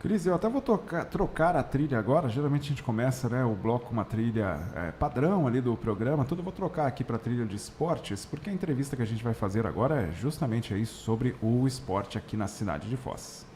Cris, eu até vou trocar a trilha agora. Geralmente a gente começa, né, o bloco com uma trilha padrão ali do programa. Tudo eu vou trocar aqui para a trilha de esportes, porque a entrevista que a gente vai fazer agora é justamente aí sobre o esporte aqui na cidade de Foz.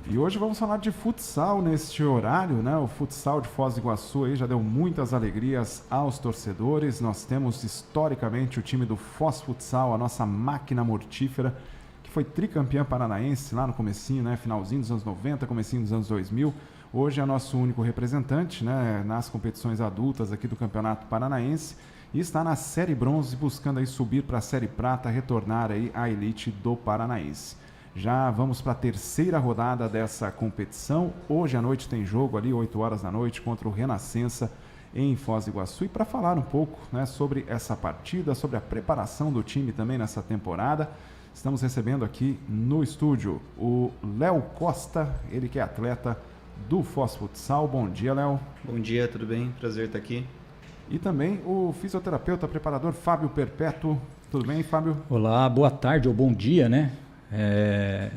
E hoje vamos falar de futsal neste horário, né? O futsal de Foz do Iguaçu aí já deu muitas alegrias aos torcedores. Nós temos historicamente o time do Foz Futsal, a nossa máquina mortífera, que foi tricampeã paranaense lá no comecinho, né? Finalzinho dos anos 90, comecinho dos anos 2000. Hoje é nosso único representante, né? Nas competições adultas aqui do Campeonato Paranaense. E está na Série Bronze, buscando aí subir para a Série Prata, retornar aí à elite do Paranaense. Já vamos para a terceira rodada dessa competição. Hoje à noite tem jogo ali, 8 horas da noite, contra o Renascença em Foz do Iguaçu. E para falar um pouco, né, sobre essa partida, sobre a preparação do time também nessa temporada, estamos recebendo aqui no estúdio o Léo Costa, ele que é atleta do Foz Futsal. Bom dia, Léo. Bom dia, tudo bem? Prazer estar aqui. E também o fisioterapeuta, preparador Fábio Perpétuo. Tudo bem, Fábio? Olá, boa tarde ou bom dia, né? É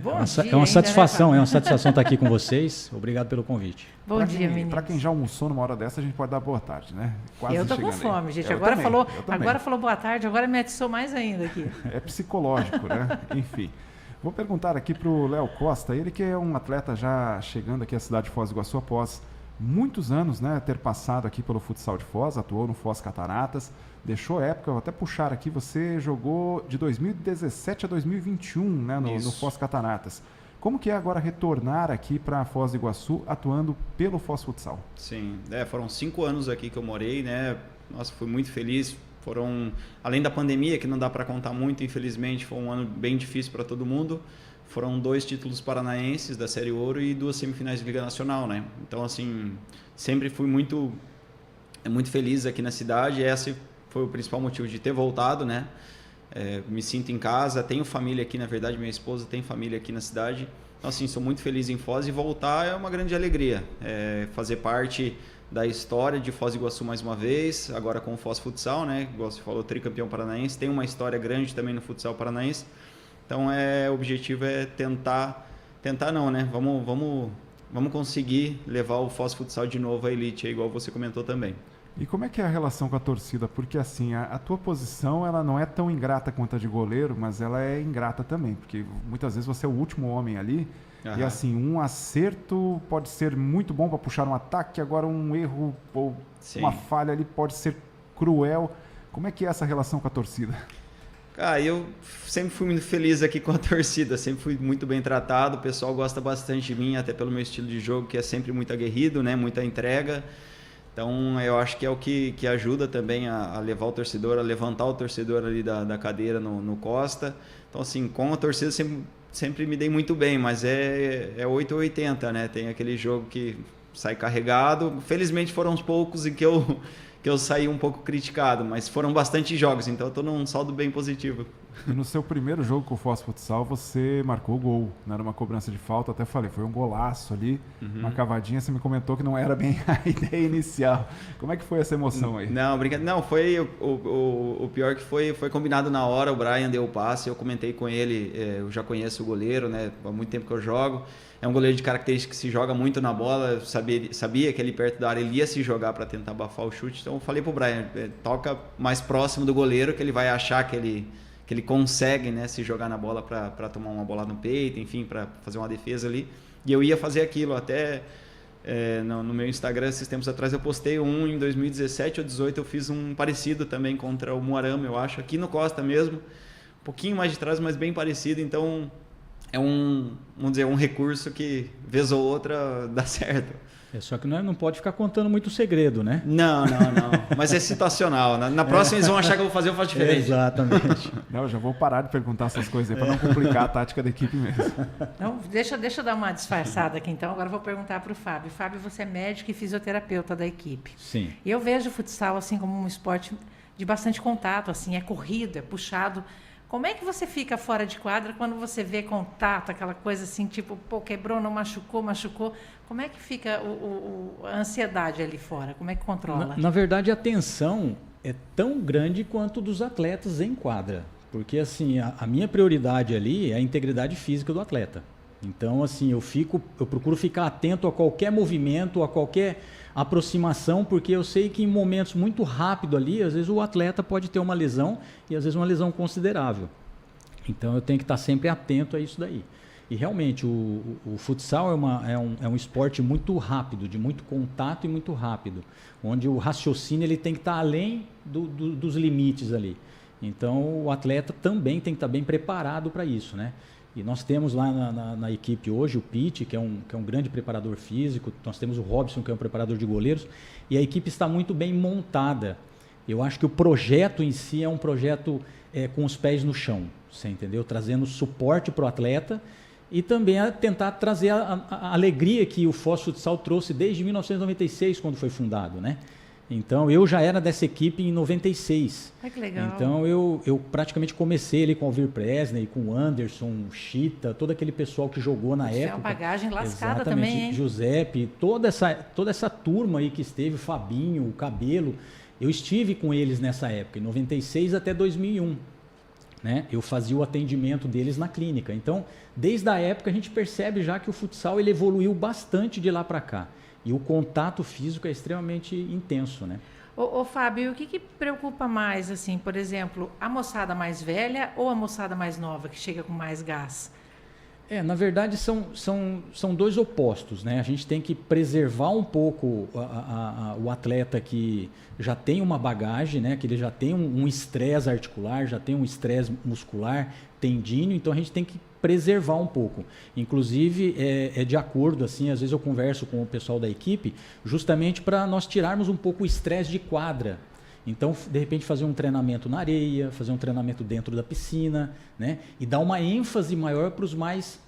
uma satisfação, né? É uma satisfação estar aqui com vocês. Obrigado pelo convite. Bom dia, meninos. Para quem já almoçou numa hora dessa, a gente pode dar boa tarde, né? Quase eu tô com fome, gente. Eu agora também. falou boa tarde, agora me atiçou mais ainda aqui. É psicológico, né? Enfim. Vou perguntar aqui para o Léo Costa, ele que é um atleta já chegando aqui à cidade de Foz do Iguaçu após muitos anos, né, ter passado aqui pelo futsal de Foz, atuou no Foz Cataratas, deixou época, vou até puxar aqui, você jogou de 2017 a 2021, né, no Foz Cataratas. Como que é agora retornar aqui para Foz do Iguaçu atuando pelo Foz Futsal? Sim, foram 5 anos aqui que eu morei, né? Nossa, fui muito feliz. Foram, além da pandemia, que não dá para contar muito, infelizmente, foi um ano bem difícil para todo mundo. Foram 2 títulos paranaenses da Série Ouro e 2 semifinais de Liga Nacional, né? Então, assim, sempre fui muito feliz aqui na cidade. Esse foi o principal motivo de ter voltado, né? Me sinto em casa, tenho família aqui, na verdade, minha esposa tem família aqui na cidade. Então, assim, sou muito feliz em Foz e voltar é uma grande alegria. Fazer parte da história de Foz do Iguaçu mais uma vez, agora com o Foz Futsal, né? Igual você falou, tricampeão paranaense, tem uma história grande também no futsal paranaense. Então, o objetivo é tentar não, né? Vamos conseguir levar o Foz Futsal de novo à elite, igual você comentou também. E como é que é a relação com a torcida? Porque assim, a tua posição ela não é tão ingrata quanto a de goleiro, mas ela é ingrata também, porque muitas vezes você é o último homem ali. E assim, um acerto pode ser muito bom para puxar um ataque, agora um erro ou uma falha ali pode ser cruel. Como é que é essa relação com a torcida? Eu sempre fui muito feliz aqui com a torcida, sempre fui muito bem tratado, o pessoal gosta bastante de mim, até pelo meu estilo de jogo, que é sempre muito aguerrido, né? Muita entrega. Então, eu acho que é o que ajuda também a levar o torcedor, a levantar o torcedor ali da cadeira no Costa. Então, assim, com a torcida sempre me dei muito bem, mas é 8 ou 80, né? Tem aquele jogo que sai carregado. Felizmente foram uns poucos em que eu saí um pouco criticado, mas foram bastante jogos, então eu estou num saldo bem positivo. E no seu primeiro jogo com o Foz Futsal, você marcou o gol, né? Era uma cobrança de falta, até falei, foi um golaço ali, uma cavadinha, você me comentou que não era bem a ideia inicial. Como é que foi essa emoção aí? Não, brincadeira, não, foi o pior que foi combinado na hora, o Brian deu o passe, eu comentei com ele, eu já conheço o goleiro, né? Há muito tempo que eu jogo. É um goleiro de característica que se joga muito na bola, eu sabia que ali perto da área ele ia se jogar para tentar abafar o chute, então eu falei pro Brian, toca mais próximo do goleiro que ele vai achar que ele consegue, né, se jogar na bola para tomar uma bola no peito, enfim, para fazer uma defesa ali, e eu ia fazer aquilo, até no meu Instagram, esses tempos atrás eu postei em 2017 ou 2018, eu fiz um parecido também contra o Moarama, eu acho, aqui no Costa mesmo, um pouquinho mais de trás, mas bem parecido, então é vamos dizer, um recurso que vez ou outra dá certo. Só que não pode ficar contando muito segredo, né? Não. Mas é situacional. Na próxima eles vão achar que eu faço diferente. Exatamente. Não, eu já vou parar de perguntar essas coisas aí para não complicar a tática da equipe mesmo. Então, deixa eu dar uma disfarçada aqui então. Agora eu vou perguntar para o Fábio. Fábio, você é médico e fisioterapeuta da equipe. Sim. E eu vejo o futsal assim como um esporte de bastante contato, assim, é corrido, é puxado. Como é que você fica fora de quadra quando você vê contato, aquela coisa assim, tipo, pô, quebrou, não machucou? Como é que fica a ansiedade ali fora? Como é que controla? Na verdade, a tensão é tão grande quanto dos atletas em quadra. Porque assim, a minha prioridade ali é a integridade física do atleta. Então, assim, eu procuro ficar atento a qualquer movimento, a qualquer aproximação, porque eu sei que em momentos muito rápidos ali, às vezes o atleta pode ter uma lesão e às vezes uma lesão considerável. Então eu tenho que estar sempre atento a isso daí. E realmente o futsal é um esporte muito rápido, de muito contato e muito rápido, onde o raciocínio ele tem que estar além dos limites ali. Então o atleta também tem que estar bem preparado para isso, né? E nós temos lá na equipe hoje o Pete, que é um grande preparador físico, nós temos o Robson, que é um preparador de goleiros, e a equipe está muito bem montada. Eu acho que o projeto em si é um projeto com os pés no chão, você entendeu? Trazendo suporte para o atleta e também tentar trazer a alegria que o Foz Futsal trouxe desde 1996, quando foi fundado, né? Então, eu já era dessa equipe em 96. Ai, que legal. Então, eu praticamente comecei ali com o Alvir Presney, com o Anderson, o Chita, todo aquele pessoal que jogou na época. É uma bagagem lascada exatamente, também, hein? Giuseppe, toda essa turma aí que esteve, o Fabinho, o Cabelo, eu estive com eles nessa época, em 96 até 2001. Né? Eu fazia o atendimento deles na clínica. Então, desde a época, a gente percebe já que o futsal ele evoluiu bastante de lá para cá. E o contato físico é extremamente intenso, né? Ô Fábio, o que preocupa mais, assim, por exemplo, a moçada mais velha ou a moçada mais nova, que chega com mais gás? Na verdade, são dois opostos, né? A gente tem que preservar um pouco o atleta que já tem uma bagagem, né? Que ele já tem um estresse articular, já tem um estresse muscular, tendíneo, então a gente tem que preservar um pouco. Inclusive, de acordo, assim, às vezes eu converso com o pessoal da equipe, justamente para nós tirarmos um pouco o estresse de quadra. Então, de repente, fazer um treinamento na areia, fazer um treinamento dentro da piscina, né? E dar uma ênfase maior para os mais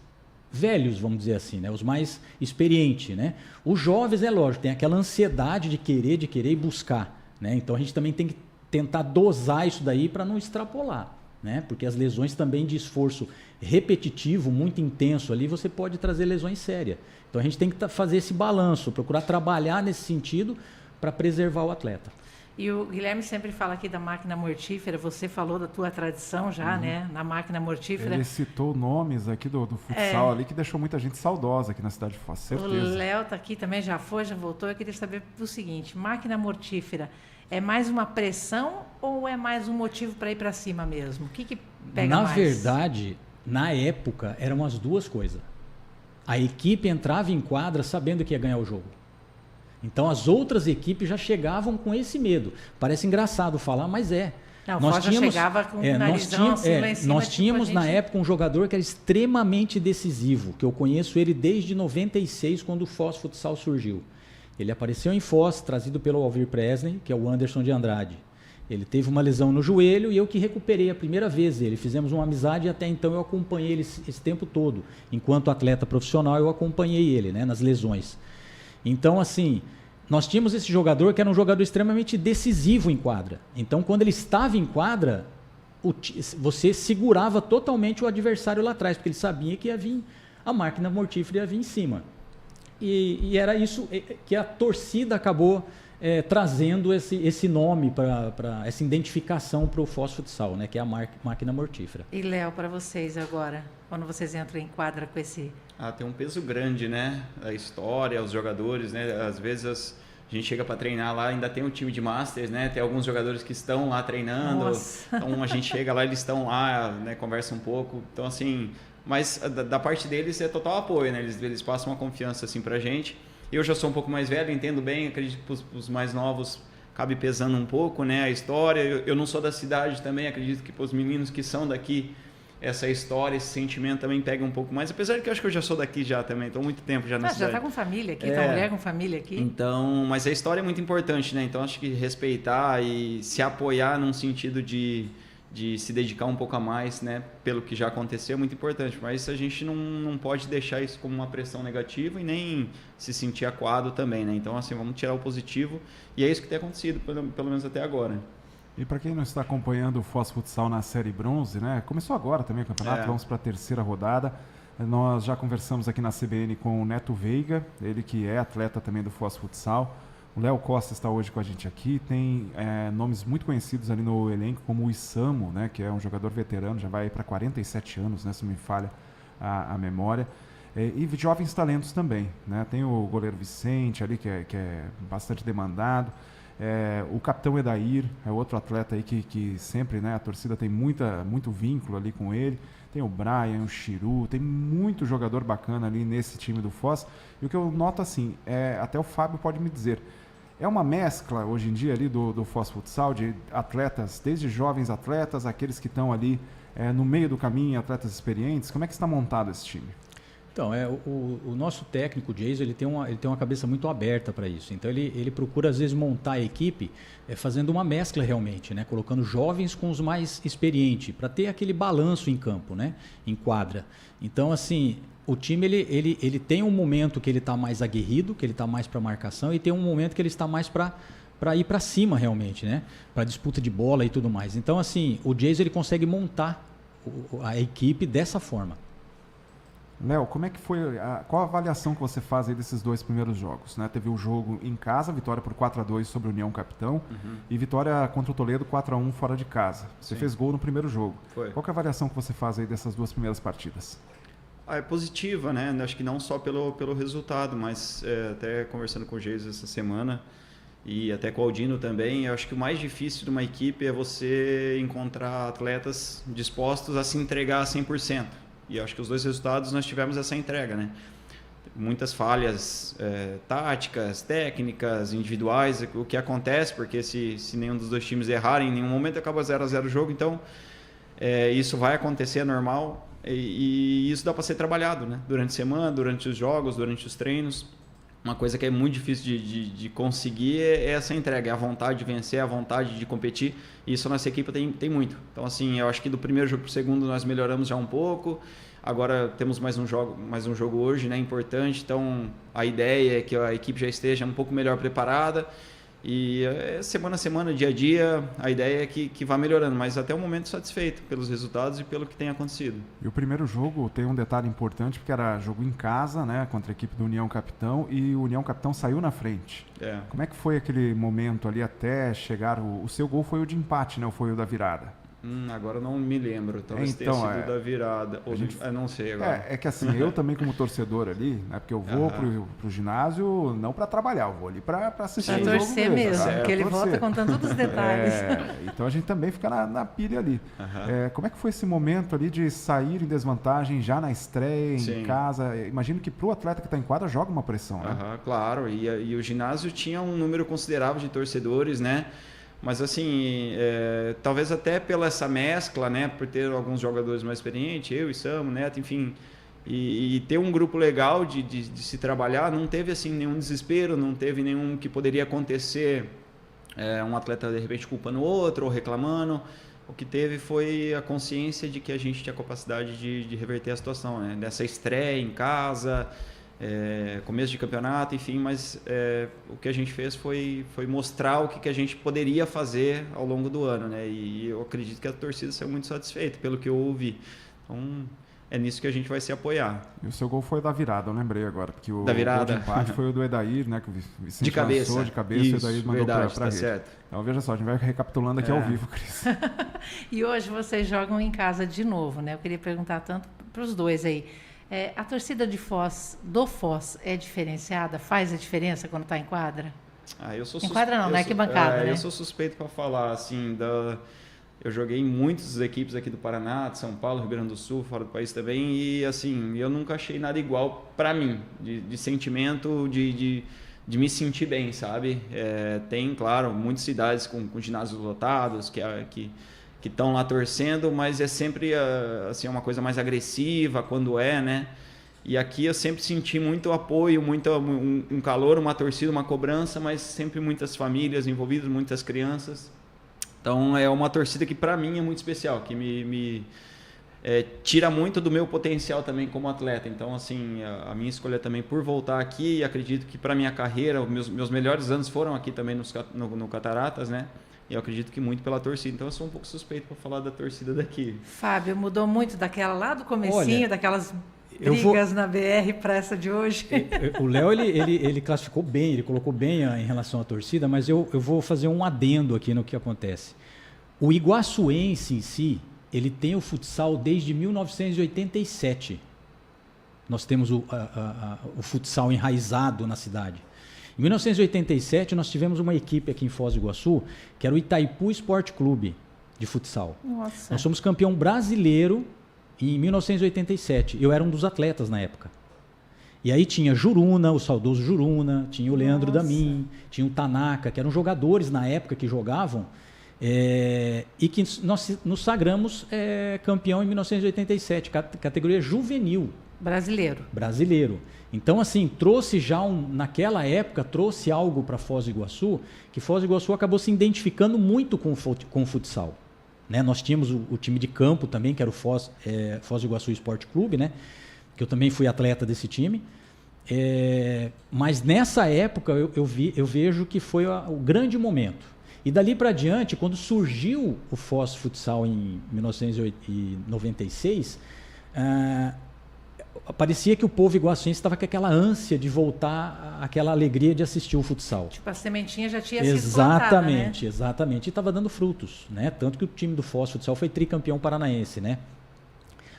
velhos, vamos dizer assim, né? Os mais experientes, né? Os jovens, é lógico, tem aquela ansiedade de querer e buscar, né? Então, a gente também tem que tentar dosar isso daí para não extrapolar, né? Porque as lesões também de esforço repetitivo, muito intenso ali, você pode trazer lesões sérias. Então, a gente tem que fazer esse balanço, procurar trabalhar nesse sentido para preservar o atleta. E o Guilherme sempre fala aqui da máquina mortífera, você falou da tua tradição já, né, na máquina mortífera. Ele citou nomes aqui do futsal ali que deixou muita gente saudosa aqui na cidade de Foz, certeza. O Léo tá aqui também, já voltou. Eu queria saber o seguinte, máquina mortífera é mais uma pressão ou é mais um motivo para ir para cima mesmo? O que pega mais? Na verdade, na época, eram as duas coisas. A equipe entrava em quadra sabendo que ia ganhar o jogo. Então as outras equipes já chegavam com esse medo. Parece engraçado falar, mas é. Não, nós tínhamos, já chegava com o narizão assim lá em cima. Nós tínhamos na época um jogador que era extremamente decisivo, que eu conheço ele desde 96, quando o Foz Futsal surgiu. Ele apareceu em Foz, trazido pelo Alvir Presney, que é o Anderson de Andrade. Ele teve uma lesão no joelho e eu que recuperei a primeira vez ele. Fizemos uma amizade e até então eu acompanhei ele esse tempo todo. Enquanto atleta profissional, eu acompanhei ele, né, nas lesões. Então, assim, nós tínhamos esse jogador que era um jogador extremamente decisivo em quadra. Então, quando ele estava em quadra, você segurava totalmente o adversário lá atrás, porque ele sabia que ia vir, a máquina mortífera ia vir em cima. E era isso que a torcida acabou trazendo esse nome, para essa identificação para o Foz Futsal, né, que é a máquina mortífera. E Léo, para vocês agora, quando vocês entram em quadra com esse... Tem um peso grande, né? A história, os jogadores, né? Às vezes a gente chega para treinar lá, ainda tem um time de Masters, né? Tem alguns jogadores que estão lá treinando. Nossa. Então a gente chega lá, eles estão lá, né? Conversa um pouco. Então, assim, mas da parte deles é total apoio, né? Eles passam uma confiança assim pra gente. Eu já sou um pouco mais velho, entendo bem, acredito que os mais novos cabe pesando um pouco, né? A história. Eu não sou da cidade também, acredito que os meninos que são daqui, essa história, esse sentimento também pega um pouco mais, apesar de que eu acho que eu já sou daqui já também, estou há muito tempo já na cidade. Já está com família aqui, tá mulher com família aqui. Então, mas a história é muito importante, né? Então acho que respeitar e se apoiar num sentido de se dedicar um pouco a mais, né? Pelo que já aconteceu é muito importante, mas a gente não pode deixar isso como uma pressão negativa e nem se sentir acuado também, né? Então assim, vamos tirar o positivo e é isso que tem acontecido, pelo menos até agora. E para quem não está acompanhando o Foz Futsal na Série Bronze, né? Começou agora também o campeonato, vamos para a terceira rodada. Nós já conversamos aqui na CBN com o Neto Veiga, ele que é atleta também do Foz Futsal. O Léo Costa está hoje com a gente aqui. Tem nomes muito conhecidos ali no elenco, como o Isamo, né, que é um jogador veterano, já vai para 47 anos, né, se não me falha a memória. E jovens talentos também, né? Tem o goleiro Vicente ali, que é bastante demandado. O capitão Edair é outro atleta aí que sempre, né, a torcida tem muito vínculo ali com ele. Tem o Brian, o Chiru, tem muito jogador bacana ali nesse time do Foz. E o que eu noto assim, até o Fábio pode me dizer, é uma mescla hoje em dia ali do Foz Futsal, de atletas, desde jovens atletas, aqueles que estão ali no meio do caminho, atletas experientes. Como é que está montado esse time? Então, o nosso técnico, o Jason, ele tem uma cabeça muito aberta para isso. Então, ele procura, às vezes, montar a equipe fazendo uma mescla realmente, né? Colocando jovens com os mais experientes, para ter aquele balanço em campo, né? Em quadra. Então, assim, o time ele tem um momento que ele está mais aguerrido, que ele está mais para marcação, e tem um momento que ele está mais para ir para cima realmente, né? Para disputa de bola e tudo mais. Então, assim, o Jason ele consegue montar a equipe dessa forma. Léo, como é que foi, qual a avaliação que você faz aí desses 2 primeiros jogos? Né? Teve o jogo em casa, vitória por 4-2 sobre o União Capitão, e vitória contra o Toledo 4-1 fora de casa. Você fez gol no primeiro jogo. Foi. Qual que é a avaliação que você faz aí dessas 2 primeiras partidas? É positiva, né? Acho que não só pelo resultado, mas até conversando com o Geis essa semana e até com o Aldino também, eu acho que o mais difícil de uma equipe é você encontrar atletas dispostos a se entregar a 100%. E acho que os 2 resultados nós tivemos essa entrega, né? Muitas falhas táticas, técnicas, individuais, o que acontece, porque se nenhum dos 2 times errarem, em nenhum momento acaba 0-0 o jogo, então isso vai acontecer, é normal, e isso dá para ser trabalhado, né? Durante a semana, durante os jogos, durante os treinos. Uma coisa que é muito difícil de conseguir é essa entrega, é a vontade de vencer, a vontade de competir. E isso a nossa equipe tem muito. Então, assim, eu acho que do primeiro jogo para o segundo nós melhoramos já um pouco. Agora temos mais um jogo hoje, né, importante. Então, a ideia é que a equipe já esteja um pouco melhor preparada. E semana a semana, dia a dia, a ideia é que vá melhorando, mas até o momento satisfeito pelos resultados e pelo que tem acontecido. E o primeiro jogo tem um detalhe importante, porque era jogo em casa, né, contra a equipe do União Capitão, e o União Capitão saiu na frente. Como é que foi aquele momento ali até chegar? O seu gol foi o de empate, né, ou foi o da virada? Agora não me lembro, talvez tenha sido da virada, ou não sei agora. É que assim, eu também como torcedor ali, né, porque eu vou pro ginásio não para trabalhar, eu vou ali para assistir o jogo torcer mesmo, porque ele volta contando todos os detalhes. Então a gente também fica na pilha ali. Como é que foi esse momento ali de sair em desvantagem já na estreia, em casa? Imagino que pro atleta que está em quadra joga uma pressão, né? Claro, e o ginásio tinha um número considerável de torcedores, né? Mas assim, talvez até pela essa mescla, né, por ter alguns jogadores mais experientes, eu e Samu, Neto, enfim, e ter um grupo legal de se trabalhar, não teve assim nenhum desespero, não teve nenhum que poderia acontecer, um atleta de repente culpando o outro ou reclamando. O que teve foi a consciência de que a gente tinha capacidade de reverter a situação, né, dessa estreia em casa, começo de campeonato, enfim, mas o que a gente fez foi mostrar o que a gente poderia fazer ao longo do ano, né? E eu acredito que a torcida saiu muito satisfeita pelo que eu ouvi. Então, é nisso que a gente vai se apoiar. E o seu gol foi da virada, eu lembrei agora, porque o da virada. Gol de empate foi o do Edair, né? Que o Vicente de cabeça. Lançou de cabeça, isso, o Edair mandou para a rede. Certo. Então, veja só, a gente vai recapitulando aqui ao vivo, Cris. E hoje vocês jogam em casa de novo, né? Eu queria perguntar tanto para os 2 aí. A torcida do Foz é diferenciada? Faz a diferença quando está em quadra? Eu sou em quadra não, né? Que bancada, né? Eu sou suspeito para falar, assim, eu joguei em muitas equipes aqui do Paraná, de São Paulo, Rio Grande do Sul, fora do país também, e assim, eu nunca achei nada igual para mim, de sentimento, de me sentir bem, sabe? Tem, claro, muitas cidades com ginásios lotados, que estão lá torcendo, mas é sempre assim, uma coisa mais agressiva quando né? E aqui eu sempre senti muito apoio, um calor, uma torcida, uma cobrança, mas sempre muitas famílias envolvidas, muitas crianças. Então é uma torcida que para mim é muito especial, que me tira muito do meu potencial também como atleta. Então assim, a minha escolha também por voltar aqui, e acredito que para minha carreira, meus melhores anos foram aqui também no Cataratas, né? E eu acredito que muito pela torcida. Então eu sou um pouco suspeito para falar da torcida daqui. Fábio, mudou muito daquela lá do comecinho, daquelas brigas na BR para essa de hoje. O Léo, ele classificou bem, ele colocou bem em relação à torcida, mas eu vou fazer um adendo aqui no que acontece. O iguaçuense em si, ele tem o futsal desde 1987. Nós temos o futsal enraizado na cidade. Em 1987, nós tivemos uma equipe aqui em Foz do Iguaçu, que era o Itaipu Esporte Clube de futsal. Nossa. Nós somos campeão brasileiro em 1987. Eu era um dos atletas na época. E aí tinha Juruna, o saudoso Juruna, tinha o Leandro Damin, tinha o Tanaka, que eram jogadores na época que jogavam, e que nós nos sagramos campeão em 1987, categoria juvenil. Brasileiro. Então, assim, trouxe já, naquela época, trouxe algo para Foz do Iguaçu, que Foz do Iguaçu acabou se identificando muito com o futsal. Né? Nós tínhamos o time de campo também, que era o Foz do Iguaçu Esporte Clube, né? Que eu também fui atleta desse time. Mas nessa época eu vejo que foi o grande momento. E dali para diante, quando surgiu o Foz Futsal em 1996, parecia que o povo iguaçuense estava com aquela ânsia de voltar, aquela alegria de assistir o futsal. Tipo, a sementinha já tinha sido plantada, né? Exatamente. E estava dando frutos, né? Tanto que o time do Foz Futsal foi tricampeão paranaense, né?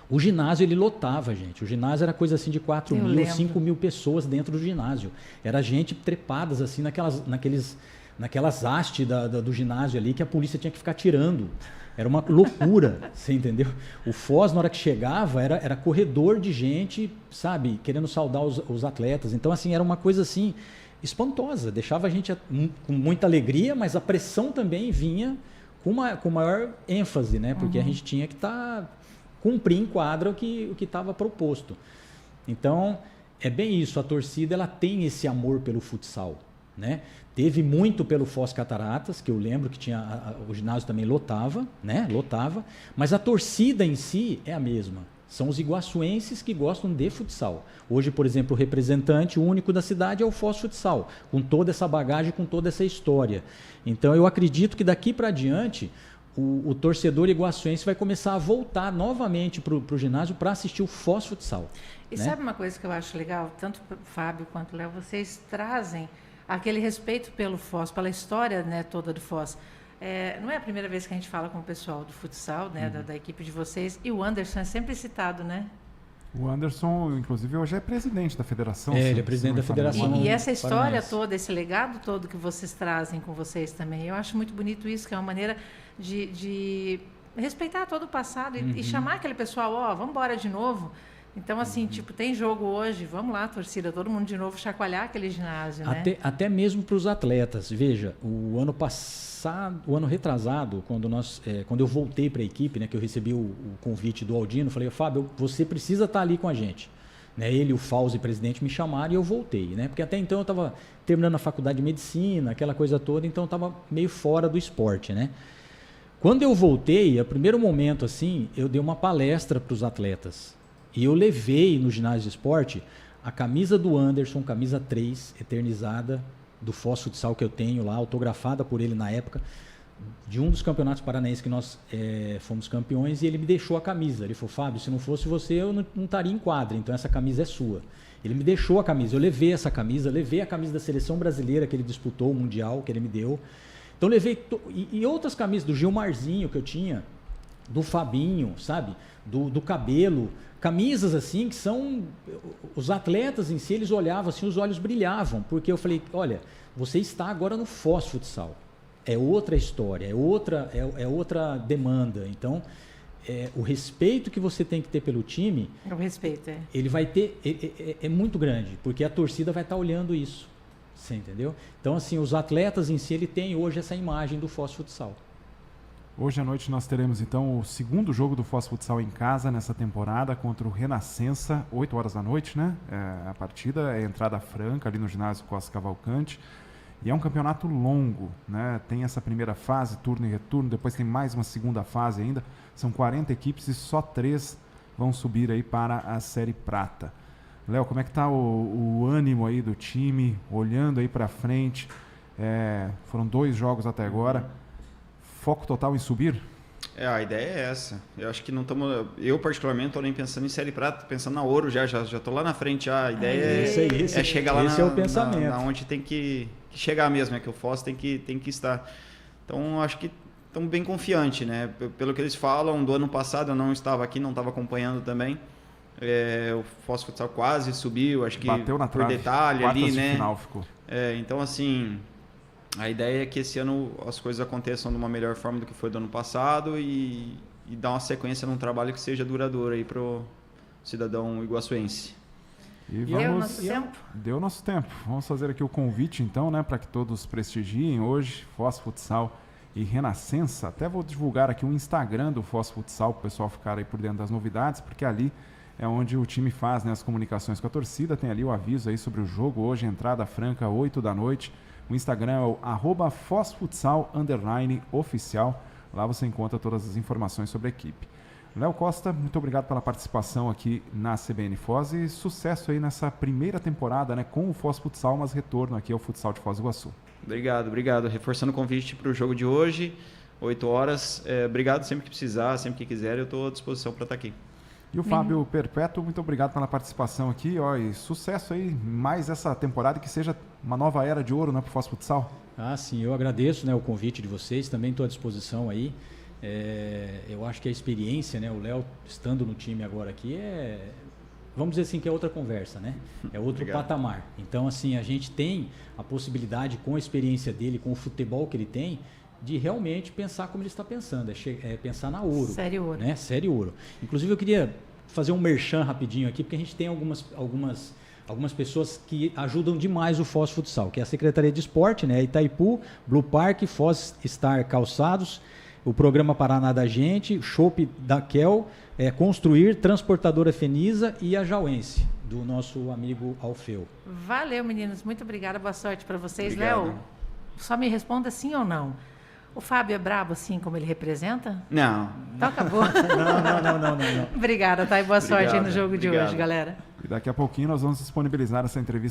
O ginásio, ele lotava, gente. O ginásio era coisa assim de 4 mil, 5 mil pessoas dentro do ginásio. Era gente trepadas assim naquelas hastes do ginásio ali que a polícia tinha que ficar tirando. Era uma loucura, você entendeu? O Foz, na hora que chegava, era corredor de gente, sabe, querendo saudar os atletas. Então, assim, era uma coisa assim espantosa. Deixava a gente com muita alegria, mas a pressão também vinha com maior ênfase, né? Porque a gente tinha que cumprir em quadra o que estava proposto. Então, é bem isso. A torcida, ela tem esse amor pelo futsal, né? Teve muito pelo Foz Cataratas, que eu lembro que tinha o ginásio também lotava, né? Lotava, mas a torcida em si é a mesma. São os iguaçuenses que gostam de futsal. Hoje, por exemplo, o representante único da cidade é o Foz Futsal, com toda essa bagagem, com toda essa história. Então, eu acredito que daqui para diante, o torcedor iguaçuense vai começar a voltar novamente para o ginásio para assistir o Foz Futsal. E né? Sabe uma coisa que eu acho legal? Tanto o Fábio quanto o Léo, vocês trazem aquele respeito pelo Foz, pela história, né, toda do Foz. Não é a primeira vez que a gente fala com o pessoal do futsal, né, da equipe de vocês, e o Anderson é sempre citado, né? O Anderson, inclusive, hoje é presidente da federação. Ele é presidente da federação. E essa história paranaense. toda, esse legado todo que vocês trazem com vocês também, eu acho muito bonito isso, que é uma maneira de respeitar todo o passado e chamar aquele pessoal, vamos embora de novo. Então, assim, tipo, tem jogo hoje, vamos lá, torcida, todo mundo de novo chacoalhar aquele ginásio, né? Até mesmo para os atletas. Veja, o ano retrasado, quando eu voltei para a equipe, né, que eu recebi o convite do Aldino, falei, Fábio, você precisa estar ali com a gente. Né, ele e o Fauzi, presidente, me chamaram e eu voltei, né? Porque até então eu estava terminando a faculdade de medicina, aquela coisa toda, então eu estava meio fora do esporte, né? Quando eu voltei, a primeiro momento, assim, eu dei uma palestra para os atletas. E eu levei no ginásio de esporte a camisa do Anderson, camisa 3, eternizada, do Foz Futsal que eu tenho lá, autografada por ele na época, de um dos campeonatos paranaenses que nós fomos campeões, e ele me deixou a camisa. Ele falou, Fábio, se não fosse você, eu não estaria em quadra, então essa camisa é sua. Ele me deixou a camisa, eu levei essa camisa, levei a camisa da seleção brasileira que ele disputou, o Mundial, que ele me deu. Então levei, e outras camisas, do Gilmarzinho que eu tinha, do Fabinho, sabe? Do Cabelo, camisas assim que são, os atletas em si, eles olhavam assim, os olhos brilhavam, porque eu falei, olha, você está agora no Foz Futsal, é outra história, é outra demanda, então o respeito que você tem que ter pelo time, o respeito, ele vai ter, é muito grande, porque a torcida vai estar olhando isso, você entendeu? Então assim, os atletas em si, ele tem hoje essa imagem do Foz Futsal. Hoje à noite nós teremos então o segundo jogo do Foz Futsal em casa nessa temporada contra o Renascença, 8 horas da noite, né? A partida é entrada franca ali no ginásio Costa Cavalcante e é um campeonato longo, né? Tem essa primeira fase, turno e retorno, depois tem mais uma segunda fase ainda, são 40 equipes e só 3 vão subir aí para a Série Prata. Léo, como é que tá o ânimo aí do time, olhando aí para frente? Foram 2 jogos até agora. Foco total em subir? A ideia é essa. Eu acho que não estamos... Eu, particularmente, estou nem pensando em Série Prata, pensando na Ouro já estou lá na frente. A ideia é chegar lá esse é o pensamento. na onde tem que chegar mesmo, que o Foz tem que estar. Então, acho que estamos bem confiantes, né? Pelo que eles falam, do ano passado eu não estava aqui, não estava acompanhando também. O Foz Futsal quase subiu, acho que bateu na por trave, detalhe ali, né? Final ficou. Então, assim... A ideia é que esse ano as coisas aconteçam de uma melhor forma do que foi do ano passado e dar uma sequência num trabalho que seja duradouro aí pro cidadão iguaçuense. E deu nosso tempo? Deu nosso tempo. Vamos fazer aqui o convite então, né, para que todos prestigiem hoje Foz Futsal e Renascença. Até vou divulgar aqui o Instagram do Foz Futsal para o pessoal ficar aí por dentro das novidades, porque ali é onde o time faz, né, as comunicações com a torcida. Tem ali o aviso aí sobre o jogo hoje, entrada franca, 8 da noite. O Instagram é o @FozFutsal_oficial. Lá você encontra todas as informações sobre a equipe. Léo Costa, muito obrigado pela participação aqui na CBN Foz e sucesso aí nessa primeira temporada, né, com o Foz Futsal, mas retorno aqui ao Futsal de Foz do Iguaçu. Obrigado. Reforçando o convite para o jogo de hoje, 8 horas. Obrigado sempre que precisar, sempre que quiser, eu estou à disposição para estar aqui. E o Fábio Perpétuo, muito obrigado pela participação aqui, e sucesso aí, mais essa temporada, que seja uma nova era de ouro, né, para o Foz Futsal. Sim, eu agradeço, né, o convite de vocês, também estou à disposição aí. Eu acho que a experiência, né, o Léo estando no time agora aqui vamos dizer assim, que é outra conversa, né? É outro patamar. Então, assim, a gente tem a possibilidade, com a experiência dele, com o futebol que ele tem, de realmente pensar como ele está pensando, pensar na ouro. Série ouro. Né? Série ouro. Inclusive, eu queria fazer um merchan rapidinho aqui, porque a gente tem algumas pessoas que ajudam demais o Foz Futsal, que é a Secretaria de Esporte, né? Itaipu, Blue Park, Foz Star Calçados, o Programa Paraná da Gente, Chopp da Kel, Construir, Transportadora Fenisa e a Jauense, do nosso amigo Alfeu. Valeu, meninos. Muito obrigada. Boa sorte para vocês. Obrigado. Léo, só me responda sim ou não. O Fábio é brabo assim como ele representa? Não. Então acabou. Não. Obrigada, tá? E boa sorte aí no jogo de hoje, galera. E daqui a pouquinho nós vamos disponibilizar essa entrevista